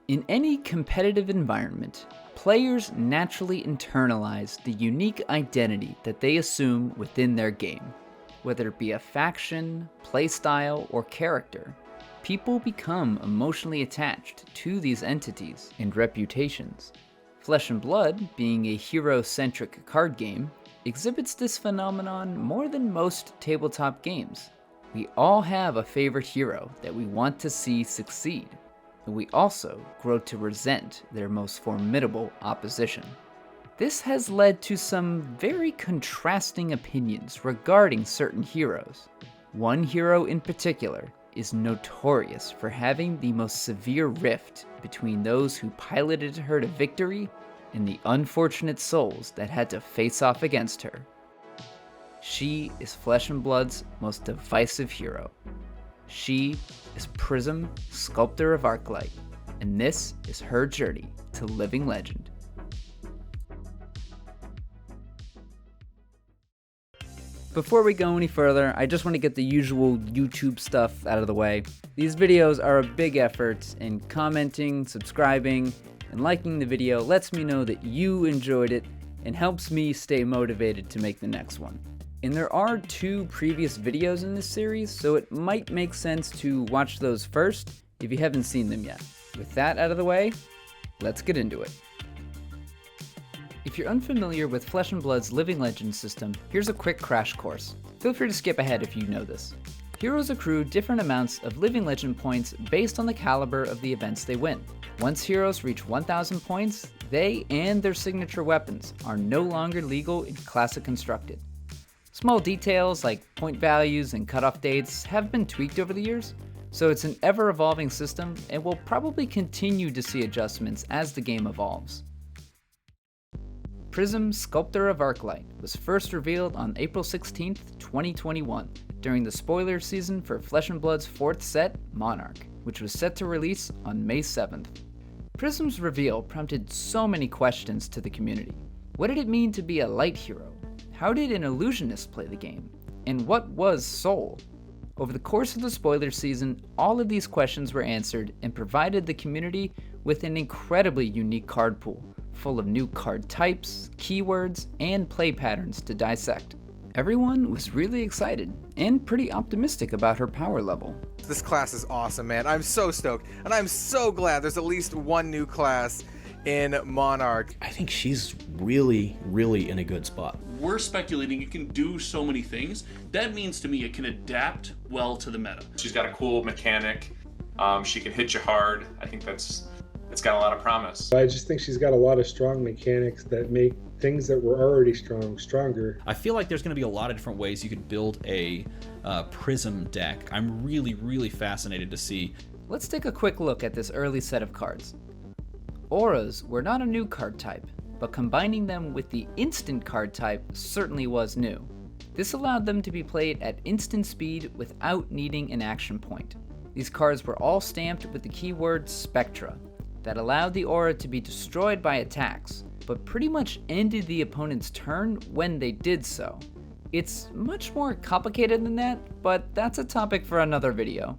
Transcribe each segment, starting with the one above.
In any competitive environment, players naturally internalize the unique identity that they assume within their game. Whether it be a faction, playstyle, or character, people become emotionally attached to these entities and reputations. Flesh and Blood, being a hero-centric card game, exhibits this phenomenon more than most tabletop games. We all have a favorite hero that we want to see succeed, and we also grow to resent their most formidable opposition. This has led to some very contrasting opinions regarding certain heroes. One hero in particular is notorious for having the most severe rift between those who piloted her to victory and the unfortunate souls that had to face off against her. She is Flesh and Blood's most divisive hero. She is Prism, Sculptor of Arclight, and this is her journey to living legend. Before we go any further, I just want to get the usual YouTube stuff out of the way. These videos are a big effort, and commenting, subscribing, and liking the video lets me know that you enjoyed it and helps me stay motivated to make the next one. And there are 2 previous videos in this series, so it might make sense to watch those first if you haven't seen them yet. With that out of the way, let's get into it. If you're unfamiliar with Flesh and Blood's Living Legend system, here's a quick crash course. Feel free to skip ahead if you know this. Heroes accrue different amounts of Living Legend points based on the caliber of the events they win. Once heroes reach 1,000 points, they and their signature weapons are no longer legal in Classic Constructed. Small details like point values and cutoff dates have been tweaked over the years, so it's an ever-evolving system and we'll probably continue to see adjustments as the game evolves. Prism, Sculptor of Arclight was first revealed on April 16th, 2021, during the spoiler season for Flesh and Blood's 4th set, Monarch, which was set to release on May 7th. Prism's reveal prompted so many questions to the community. What did it mean to be a light hero? How did an illusionist play the game? And what was Soul? Over the course of the spoiler season, all of these questions were answered and provided the community with an incredibly unique card pool, full of new card types, keywords, and play patterns to dissect. Everyone was really excited and pretty optimistic about her power level. This class is awesome, man. I'm so stoked, and I'm so glad there's at least one new class in Monarch. I think she's really, really in a good spot. We're speculating it can do so many things. That means to me it can adapt well to the meta. She's got a cool mechanic. She can hit you hard. I think it's got a lot of promise. I just think she's got a lot of strong mechanics that make things that were already strong, stronger. I feel like there's going to be a lot of different ways you could build a Prism deck. I'm really, really fascinated to see. Let's take a quick look at this early set of cards. Auras were not a new card type, but combining them with the instant card type certainly was new. This allowed them to be played at instant speed without needing an action point. These cards were all stamped with the keyword Spectra, that allowed the aura to be destroyed by attacks, but pretty much ended the opponent's turn when they did so. It's much more complicated than that, but that's a topic for another video.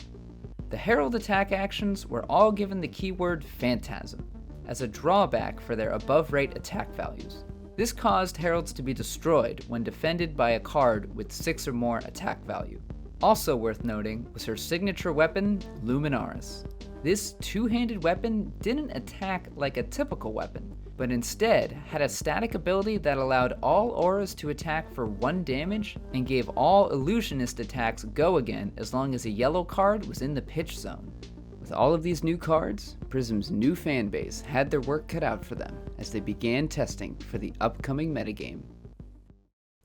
The Herald attack actions were all given the keyword Phantasm, as a drawback for their above-rate attack values. This caused Heralds to be destroyed when defended by a card with 6 or more attack value. Also worth noting was her signature weapon, Luminaris. This two-handed weapon didn't attack like a typical weapon, but instead had a static ability that allowed all auras to attack for 1 damage and gave all illusionist attacks go again as long as a yellow card was in the pitch zone. With all of these new cards, Prism's new fanbase had their work cut out for them as they began testing for the upcoming metagame.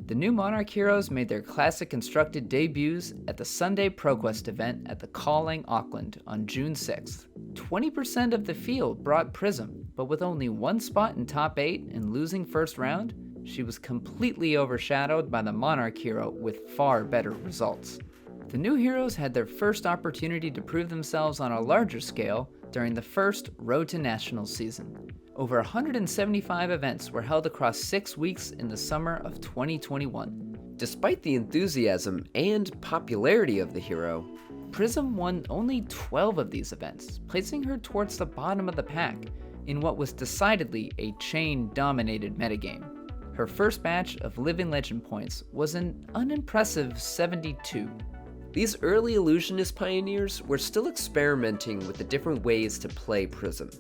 The new Monarch heroes made their classic constructed debuts at the Sunday ProQuest event at the Calling Auckland on June 6th. 20% of the field brought Prism, but with only 1 spot in top 8 and losing first round, she was completely overshadowed by the Monarch hero with far better results. The new heroes had their first opportunity to prove themselves on a larger scale during the first Road to Nationals season. Over 175 events were held across 6 weeks in the summer of 2021. Despite the enthusiasm and popularity of the hero, Prism won only 12 of these events, placing her towards the bottom of the pack in what was decidedly a chain-dominated metagame. Her first batch of Living Legend points was an unimpressive 72. These early illusionist pioneers were still experimenting with the different ways to play Prism.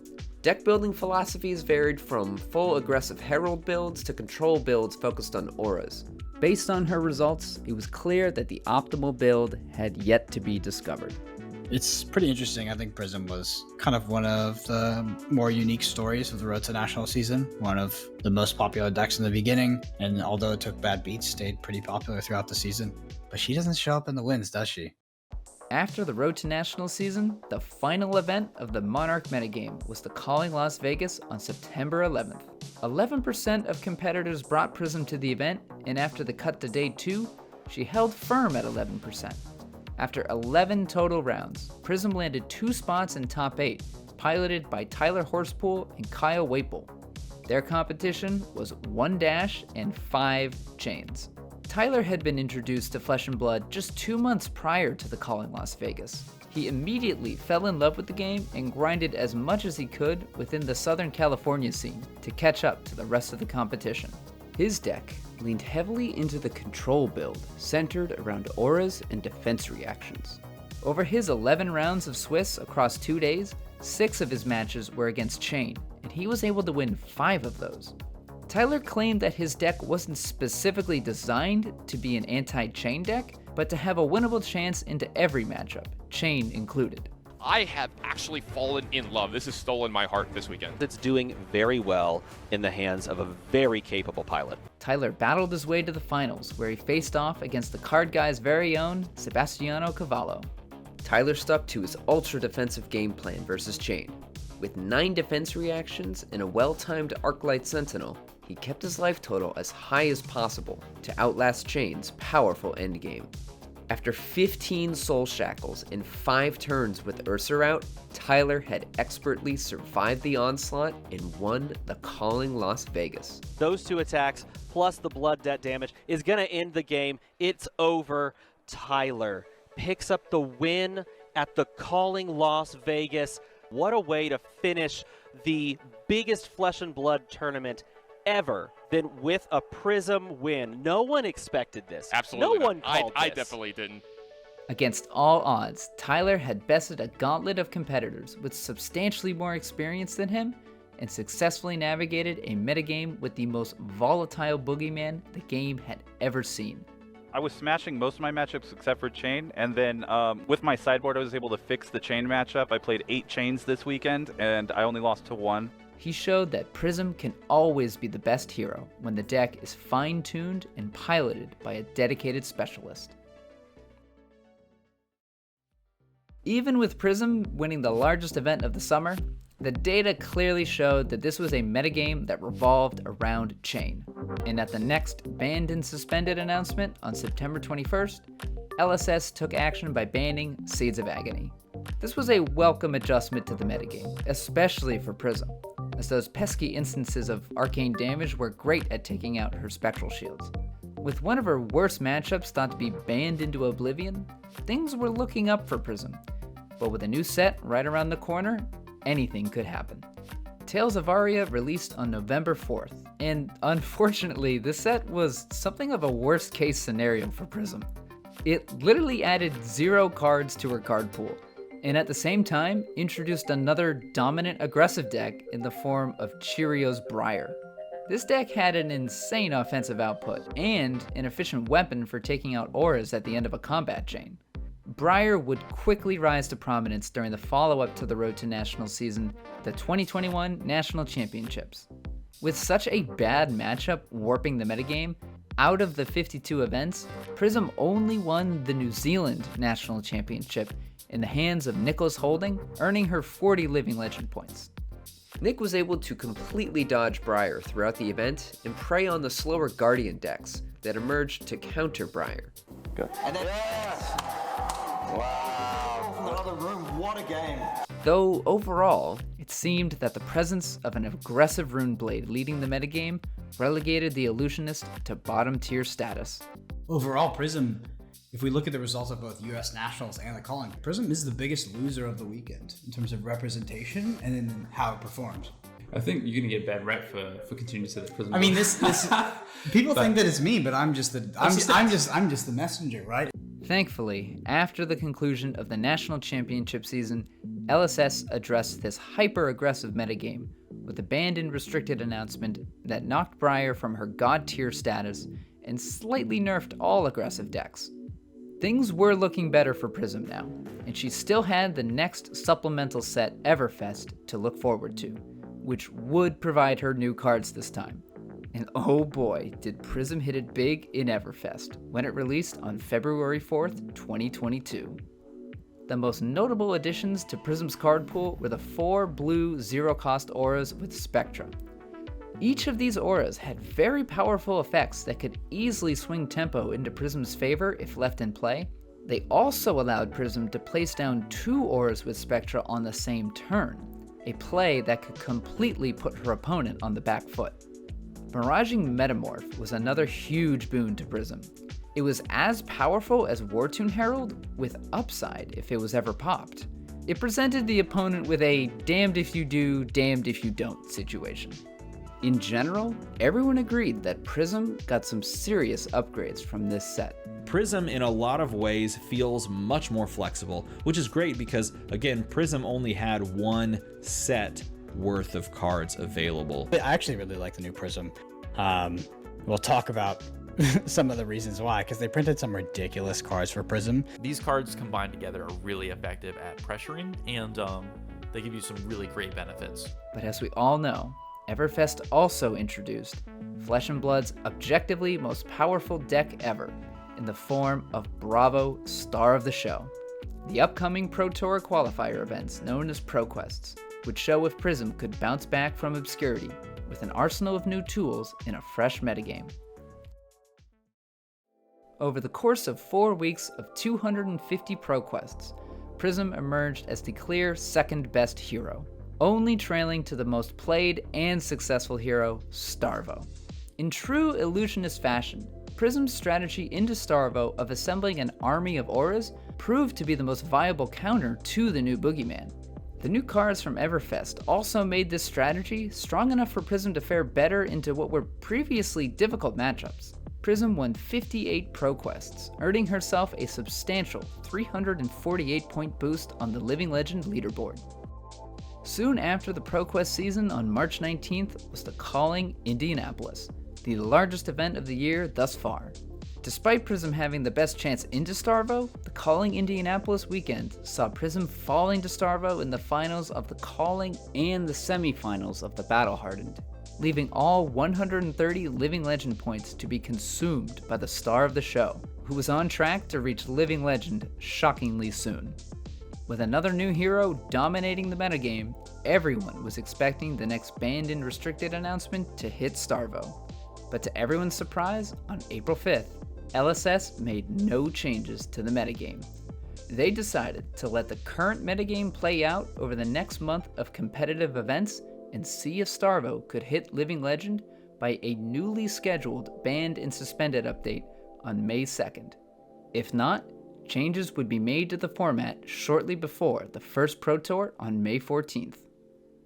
Deck building philosophies varied from full aggressive Herald builds to control builds focused on auras. Based on her results, it was clear that the optimal build had yet to be discovered. It's pretty interesting. I think Prism was kind of one of the more unique stories of the Road to National season, one of the most popular decks in the beginning, and although it took bad beats, stayed pretty popular throughout the season. But she doesn't show up in the wins, does she? After the Road to National season, the final event of the Monarch Metagame was the Calling Las Vegas on September 11th. 11% of competitors brought Prism to the event, and after the cut to day 2, she held firm at 11%. After 11 total rounds, Prism landed 2 spots in top 8, piloted by Tyler Horsepool and Kyle Waple. Their competition was 1 dash and 5 chains. Tyler had been introduced to Flesh and Blood just 2 months prior to the Calling Las Vegas. He immediately fell in love with the game and grinded as much as he could within the Southern California scene to catch up to the rest of the competition. His deck leaned heavily into the control build, centered around auras and defense reactions. Over his 11 rounds of Swiss across 2 days, 6 of his matches were against Chain, and he was able to win 5 of those. Tyler claimed that his deck wasn't specifically designed to be an anti-chain deck, but to have a winnable chance into every matchup, Chain included. I have actually fallen in love. This has stolen my heart this weekend. It's doing very well in the hands of a very capable pilot. Tyler battled his way to the finals, where he faced off against the card guy's very own Sebastiano Cavallo. Tyler stuck to his ultra-defensive game plan versus Chain. With 9 defense reactions and a well-timed Arclight Sentinel, he kept his life total as high as possible to outlast Chain's powerful endgame. After 15 Soul Shackles and 5 turns with Ursa out, Tyler had expertly survived the onslaught and won the Calling Las Vegas. Those 2 attacks, plus the blood debt damage, is going to end the game. It's over. Tyler picks up the win at the Calling Las Vegas. What a way to finish the biggest Flesh and Blood tournament ever than with a Prism win. No one expected this. Absolutely. No one called I this. definitely didn't. Against all odds, Tyler had bested a gauntlet of competitors with substantially more experience than him and successfully navigated a metagame with the most volatile boogeyman the game had ever seen. I was smashing most of my matchups except for Chain, and then with my sideboard I was able to fix the Chain matchup. I played 8 Chains this weekend, and I only lost to 1. He showed that Prism can always be the best hero when the deck is fine-tuned and piloted by a dedicated specialist. Even with Prism winning the largest event of the summer, the data clearly showed that this was a metagame that revolved around Chain. And at the next Banned and Suspended announcement on September 21st, LSS took action by banning Seeds of Agony. This was a welcome adjustment to the metagame, especially for Prism, as those pesky instances of arcane damage were great at taking out her spectral shields. With one of her worst matchups thought to be banned into oblivion, things were looking up for Prism. But with a new set right around the corner, anything could happen. Tales of Aria released on November 4th, and unfortunately, this set was something of a worst case scenario for Prism. It literally added 0 cards to her card pool, and at the same time, introduced another dominant aggressive deck in the form of Cheerios Briar. This deck had an insane offensive output, and an efficient weapon for taking out auras at the end of a combat chain. Briar would quickly rise to prominence during the follow-up to the Road to National season, the 2021 National Championships. With such a bad matchup warping the metagame, out of the 52 events, Prism only won the New Zealand National Championship in the hands of Nicholas Holding, earning her 40 Living Legend points. Nick was able to completely dodge Briar throughout the event and prey on the slower Guardian decks that emerged to counter Briar. Good. And then, wow, from the other room, what a game. Though overall, it seemed that the presence of an aggressive Rune Blade leading the metagame relegated the Illusionist to bottom tier status. Overall, Prism if we look at the results of both US Nationals and the Calling, Prism is the biggest loser of the weekend in terms of representation and in how it performed. I think you're gonna get bad rep for continuing to say that Prism. I mean, this people think that it's me, but I'm just the messenger, right? Thankfully, after the conclusion of the National Championship season, LSS addressed this hyper-aggressive metagame with a banned and restricted announcement that knocked Briar from her god tier status and slightly nerfed all aggressive decks. Things were looking better for Prism now, and she still had the next supplemental set, Everfest, to look forward to, which would provide her new cards this time. And oh boy, did Prism hit it big in Everfest, when it released on February 4th, 2022. The most notable additions to Prism's card pool were the 4 blue zero-cost auras with Spectra. Each of these auras had very powerful effects that could easily swing tempo into Prism's favor if left in play. They also allowed Prism to place down 2 auras with Spectra on the same turn, a play that could completely put her opponent on the back foot. Miraging Metamorph was another huge boon to Prism. It was as powerful as Wartune Herald, with upside if it was ever popped. It presented the opponent with a damned if you do, damned if you don't situation. In general, everyone agreed that Prism got some serious upgrades from this set. Prism in a lot of ways feels much more flexible, which is great because, again, Prism only had one set worth of cards available. I actually really like the new Prism. We'll talk about some of the reasons why, because they printed some ridiculous cards for Prism. These cards combined together are really effective at pressuring, and they give you some really great benefits. But as we all know, Everfest also introduced Flesh and Blood's objectively most powerful deck ever, in the form of Bravo Star of the Show. The upcoming Pro Tour qualifier events, known as ProQuests, would show if Prism could bounce back from obscurity with an arsenal of new tools in a fresh metagame. Over the course of 4 weeks of 250 ProQuests, Prism emerged as the clear second best hero, only trailing to the most played and successful hero, Starvo. In true illusionist fashion, Prism's strategy into Starvo of assembling an army of auras proved to be the most viable counter to the new Boogeyman. The new cards from Everfest also made this strategy strong enough for Prism to fare better into what were previously difficult matchups. Prism won 58 ProQuests, earning herself a substantial 348-point boost on the Living Legend leaderboard. Soon after the ProQuest season on March 19th was the Calling Indianapolis, the largest event of the year thus far. Despite Prism having the best chance into Starvo, the Calling Indianapolis weekend saw Prism falling to Starvo in the finals of the Calling and the semifinals of the Battle Hardened, leaving all 130 Living Legend points to be consumed by the star of the show, who was on track to reach Living Legend shockingly soon. With another new hero dominating the metagame, everyone was expecting the next banned and restricted announcement to hit Starvo. But to everyone's surprise, on April 5th, LSS made no changes to the metagame. They decided to let the current metagame play out over the next month of competitive events and see if Starvo could hit Living Legend by a newly scheduled banned and suspended update on May 2nd. If not, changes would be made to the format shortly before the first Pro Tour on May 14th.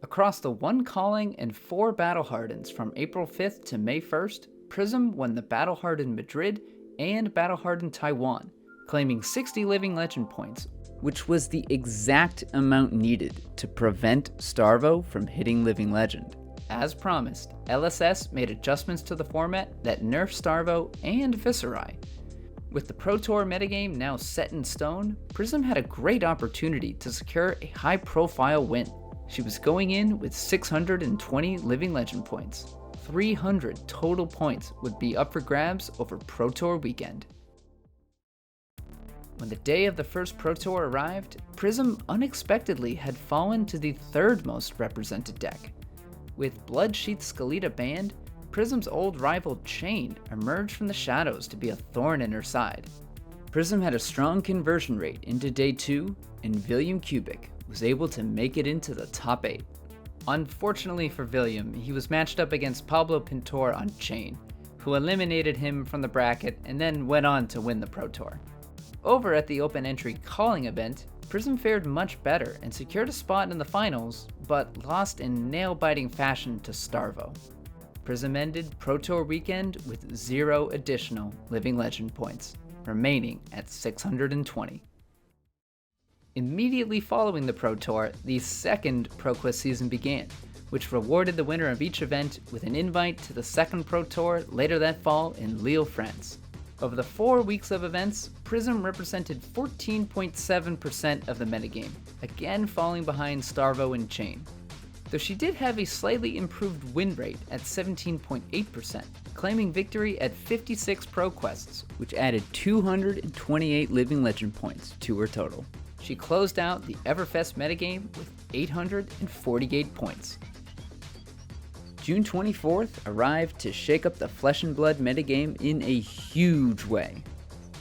Across the 1 Calling and 4 Battle Hardens from April 5th to May 1st, Prism won the Battle Hardened Madrid and Battle Hardened Taiwan, claiming 60 Living Legend points, which was the exact amount needed to prevent Starvo from hitting Living Legend. As promised, LSS made adjustments to the format that nerfed Starvo and Viserai. With the Pro Tour metagame now set in stone, Prism had a great opportunity to secure a high-profile win. She was going in with 620 Living Legend points. 300 total points would be up for grabs over Pro Tour weekend. When the day of the first Pro Tour arrived, Prism unexpectedly had fallen to the 3rd most represented deck. With Bloodsheath Skeleta banned, Prism's old rival Chain emerged from the shadows to be a thorn in her side. Prism had a strong conversion rate into day 2, and William Kubik was able to make it into the top 8. Unfortunately for William, he was matched up against Pablo Pintor on Chain, who eliminated him from the bracket and then went on to win the Pro Tour. Over at the open entry calling event, Prism fared much better and secured a spot in the finals, but lost in nail-biting fashion to Starvo. Prism ended Pro Tour weekend with 0 additional Living Legend points, remaining at 620. Immediately following the Pro Tour, the second ProQuest season began, which rewarded the winner of each event with an invite to the second Pro Tour later that fall in Lille, France. Over the 4 weeks of events, Prism represented 14.7% of the metagame, again falling behind Starvo and Chain. Though she did have a slightly improved win rate at 17.8%, claiming victory at 56 ProQuests, which added 228 Living Legend points to her total. She closed out the Everfest Metagame with 848 points. June 24th arrived to shake up the Flesh and Blood metagame in a huge way.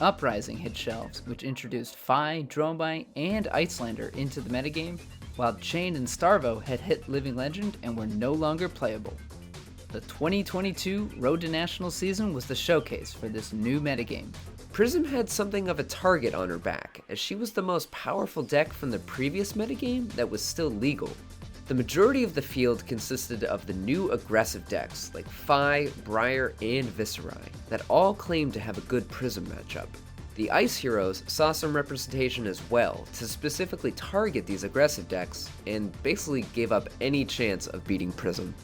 Uprising hit shelves, which introduced Phi, Dromai, and Icelander into the metagame, while Chain and Starvo had hit Living Legend and were no longer playable. The 2022 Road to National season was the showcase for this new metagame. Prism had something of a target on her back, as she was the most powerful deck from the previous metagame that was still legal. The majority of the field consisted of the new aggressive decks like Phi, Briar, and Viserai that all claimed to have a good Prism matchup. The Ice Heroes saw some representation as well to specifically target these aggressive decks and basically gave up any chance of beating Prism.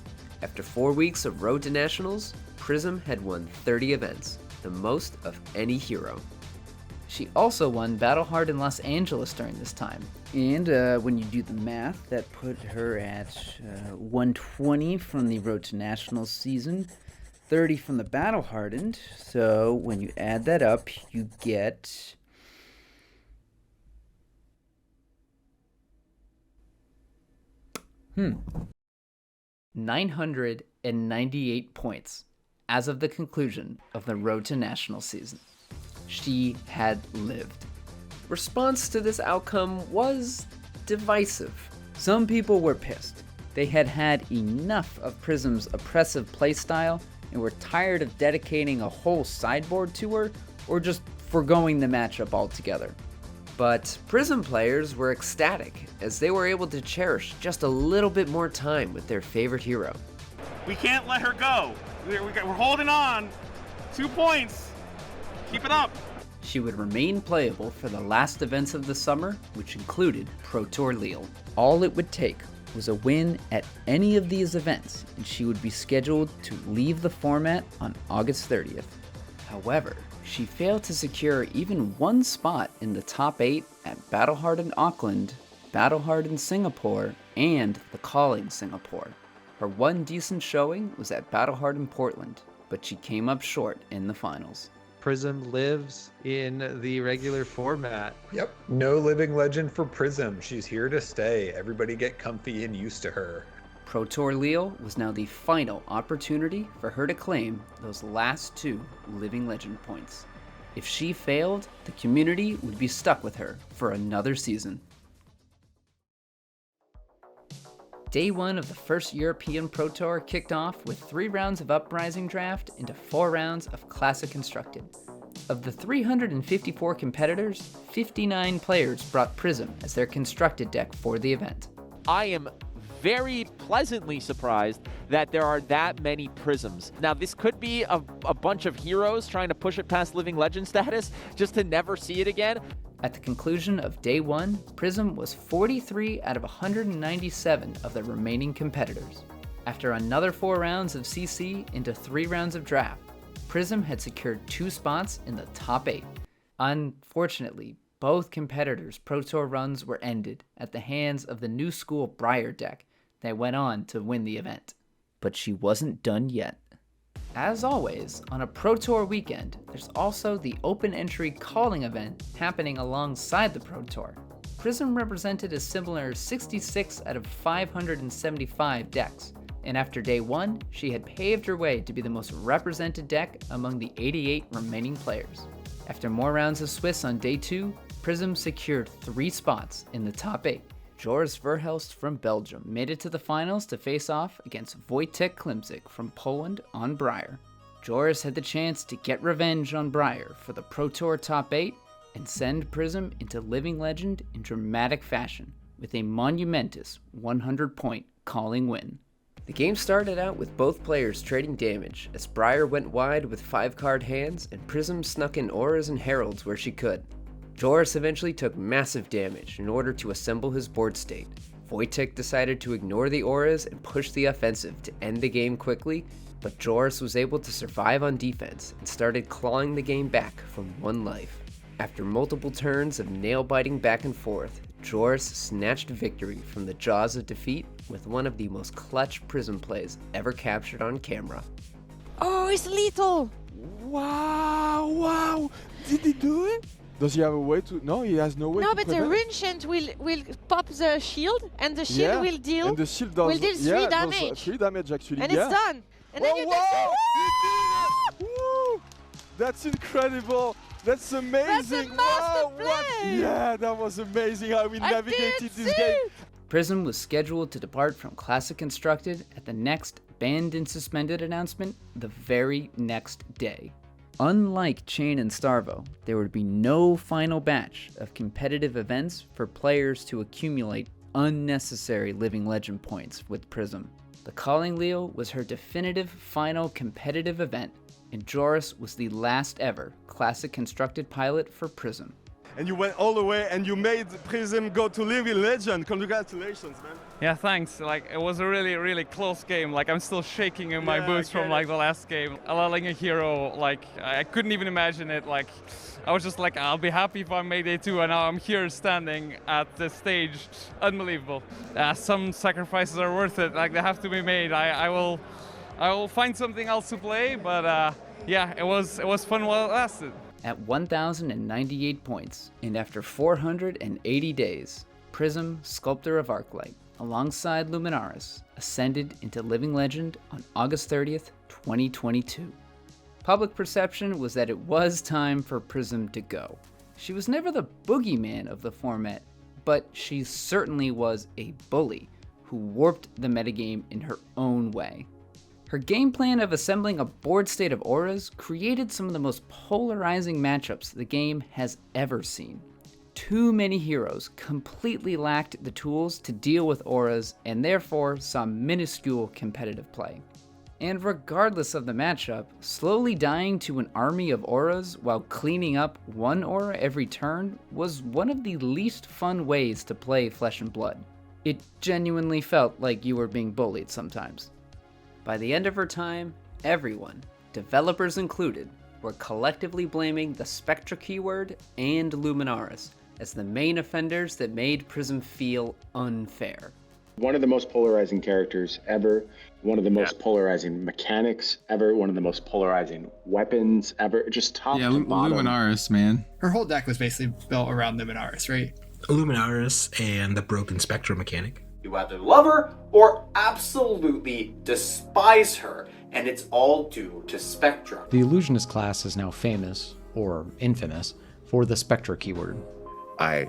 After 4 weeks of Road to Nationals, Prism had won 30 events, the most of any hero. She also won Battle Hard in Los Angeles during this time. And when you do the math, that put her at 120 from the Road to Nationals season, 30 from the Battle Hardened. So when you add that up, you get 998 points as of the conclusion of the Road to Nationals season. She had lived. Response to this outcome was divisive. Some people were pissed. They had had enough of Prism's oppressive playstyle and were tired of dedicating a whole sideboard to her or just foregoing the matchup altogether. But Prism players were ecstatic as they were able to cherish just a little bit more time with their favorite hero. We can't let her go. We're holding on. 2 points. Keep it up. She would remain playable for the last events of the summer, which included ProTour Lille. All it would take was a win at any of these events, and she would be scheduled to leave the format on August 30th. However, she failed to secure even one spot in the top 8 at Battle Hardened Auckland, Battle Hardened Singapore, and the Calling Singapore. Her one decent showing was at Battle Hardened Portland, but she came up short in the finals. Prism lives in the regular format. Yep, no Living Legend for Prism. She's here to stay. Everybody get comfy and used to her. ProTour Lille was now the final opportunity for her to claim those last 2 Living Legend points. If she failed, the community would be stuck with her for another season. Day 1 of the first European Pro Tour kicked off with 3 rounds of Uprising draft into 4 rounds of Classic Constructed. Of the 354 competitors, 59 players brought Prism as their constructed deck for the event. I am very pleasantly surprised that there are that many Prisms. Now, this could be a bunch of heroes trying to push it past Living Legend status just to never see it again. At the conclusion of Day 1, Prism was 43 out of 197 of the remaining competitors. After another 4 rounds of CC into 3 rounds of draft, Prism had secured 2 spots in the top 8. Unfortunately, both competitors' Pro Tour runs were ended at the hands of the new school Briar deck that went on to win the event. But she wasn't done yet. As always, on a Pro Tour weekend, there's also the open entry calling event happening alongside the Pro Tour. Prism represented a similar 66 out of 575 decks, and after Day 1, she had paved her way to be the most represented deck among the 88 remaining players. After more rounds of Swiss on Day 2, Prism secured 3 spots in the top 8. Joris Verhelst from Belgium made it to the finals to face off against Wojtek Klimczyk from Poland on Briar. Joris had the chance to get revenge on Briar for the Pro Tour top 8 and send Prism into living legend in dramatic fashion with a monumentous 100-point calling win. The game started out with both players trading damage as Briar went wide with 5-card hands and Prism snuck in auras and heralds where she could. Joris eventually took massive damage in order to assemble his board state. Wojtek decided to ignore the auras and push the offensive to end the game quickly, but Joris was able to survive on defense and started clawing the game back from 1 life. After multiple turns of nail-biting back and forth, Joris snatched victory from the jaws of defeat with one of the most clutch Prism plays ever captured on camera. Oh, it's little! Wow! Did he do it? Does he have a way to? No, he has no way. No, to but the prevent. Rinchant will pop the shield, and the shield will deal. And the shield does, 3 damage. Does 3 damage actually. And it's done. And then you can say, woo! That's incredible. That's amazing. That's a master play. Yeah, that was amazing how we navigated this game. Prism was scheduled to depart from Classic Constructed at the next Banned and Suspended announcement the very next day. Unlike Chain and Starvo, there would be no final batch of competitive events for players to accumulate unnecessary Living Legend points with Prism. The Calling Lille was her definitive final competitive event, and Joris was the last ever Classic Constructed pilot for Prism. And you went all the way and you made Prism go to Living Legend. Congratulations, man. Yeah, thanks. Like, it was a really, really close game. Like, I'm still shaking in my boots from like the last game. Allowing a hero, like, I couldn't even imagine it. Like, I was just like, I'll be happy if I made it too, and now I'm here standing at the stage. Unbelievable. Some sacrifices are worth it. Like, they have to be made. I will find something else to play, but yeah, it was fun while it lasted. At 1,098 points, and after 480 days, Prism, Sculptor of Arclight, alongside Luminaris, ascended into Living Legend on August 30th, 2022. Public perception was that it was time for Prism to go. She was never the boogeyman of the format, but she certainly was a bully who warped the metagame in her own way. Her game plan of assembling a board state of auras created some of the most polarizing matchups the game has ever seen. Too many heroes completely lacked the tools to deal with auras and therefore saw minuscule competitive play. And regardless of the matchup, slowly dying to an army of auras while cleaning up 1 aura every turn was one of the least fun ways to play Flesh and Blood. It genuinely felt like you were being bullied sometimes. By the end of her time, everyone, developers included, were collectively blaming the Spectra keyword and Luminaris as the main offenders that made Prism feel unfair. One of the most polarizing characters ever, one of the most polarizing mechanics ever, one of the most polarizing weapons ever, just top to bottom. Luminaris, man. Her whole deck was basically built around Luminaris, right? Luminaris and the broken Spectra mechanic. You either love her or absolutely despise her, and it's all due to Spectra. The Illusionist class is now famous, or infamous, for the Spectra keyword. I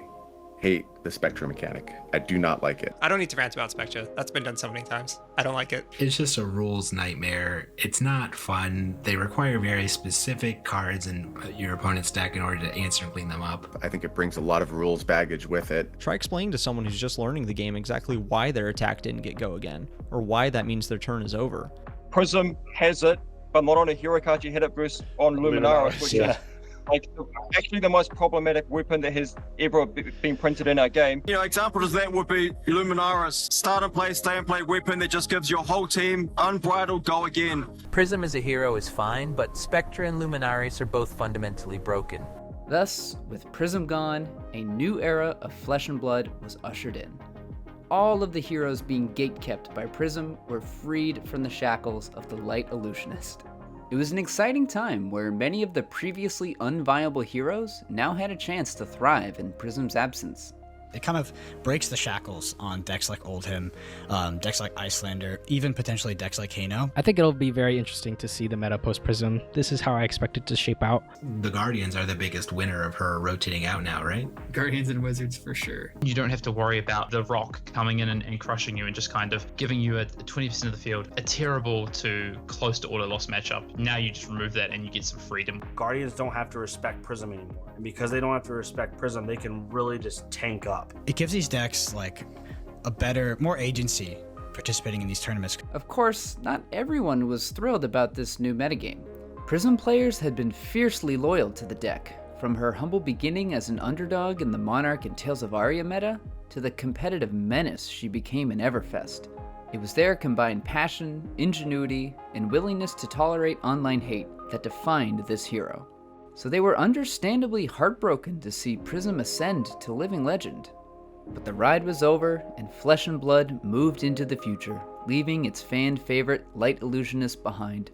hate the Spectra mechanic. I do not like it. I don't need to rant about Spectra. That's been done so many times. I don't like it. It's just a rules nightmare. It's not fun. They require very specific cards in your opponent's deck in order to answer and clean them up. I think it brings a lot of rules baggage with it. Try explaining to someone who's just learning the game exactly why their attack didn't get go again, or why that means their turn is over. Prism has it, but not on a hero card. You hit it versus on Luminaris, which is like actually the most problematic weapon that has ever been printed in our game. You know, examples of that would be Luminaris, start and play, stay and play weapon that just gives your whole team unbridled go again. Prism as a hero is fine, but Spectra and Luminaris are both fundamentally broken. Thus, with Prism gone, a new era of Flesh and Blood was ushered in. All of the heroes being gatekept by Prism were freed from the shackles of the Light Illusionist. It was an exciting time where many of the previously unviable heroes now had a chance to thrive in Prism's absence. It kind of breaks the shackles on decks like Oldhim, decks like Icelander, even potentially decks like Kano. I think it'll be very interesting to see the meta post Prism. This is how I expect it to shape out. The Guardians are the biggest winner of her rotating out now, right? Guardians and Wizards for sure. You don't have to worry about the rock coming in and crushing you and just kind of giving you a 20% of the field, a terrible to close to auto loss matchup. Now you just remove that and you get some freedom. Guardians don't have to respect Prism anymore. And because they don't have to respect Prism, they can really just tank up. It gives these decks like a better, more agency participating in these tournaments. Of course, not everyone was thrilled about this new metagame. Prism players had been fiercely loyal to the deck, from her humble beginning as an underdog in the Monarch and Tales of Aria meta, to the competitive menace she became in Everfest. It was their combined passion, ingenuity, and willingness to tolerate online hate that defined this hero. So they were understandably heartbroken to see Prism ascend to living legend. But the ride was over, and Flesh and Blood moved into the future, leaving its fan favorite Light Illusionist behind.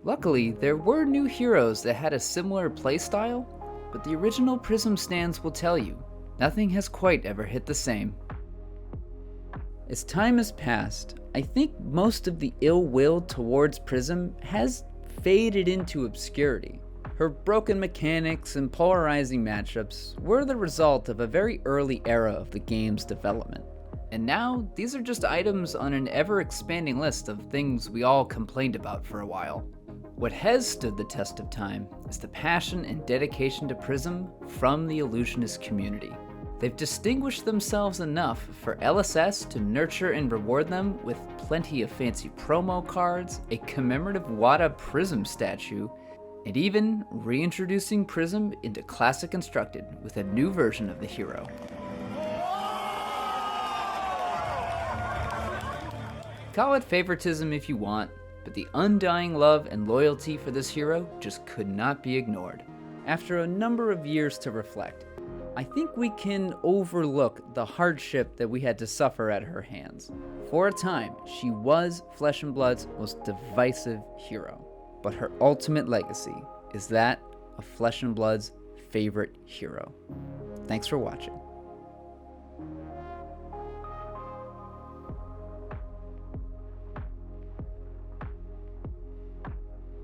Luckily, there were new heroes that had a similar playstyle, but the original Prism stands will tell you, nothing has quite ever hit the same. As time has passed, I think most of the ill will towards Prism has faded into obscurity. Her broken mechanics and polarizing matchups were the result of a very early era of the game's development. And now, these are just items on an ever-expanding list of things we all complained about for a while. What has stood the test of time is the passion and dedication to Prism from the Illusionist community. They've distinguished themselves enough for LSS to nurture and reward them with plenty of fancy promo cards, a commemorative Wada Prism statue, and even reintroducing Prism into Classic Constructed with a new version of the hero. Call it favoritism if you want, but the undying love and loyalty for this hero just could not be ignored. After a number of years to reflect, I think we can overlook the hardship that we had to suffer at her hands. For a time, she was Flesh and Blood's most divisive hero. But her ultimate legacy is that of Flesh and Blood's favorite hero. Thanks for watching.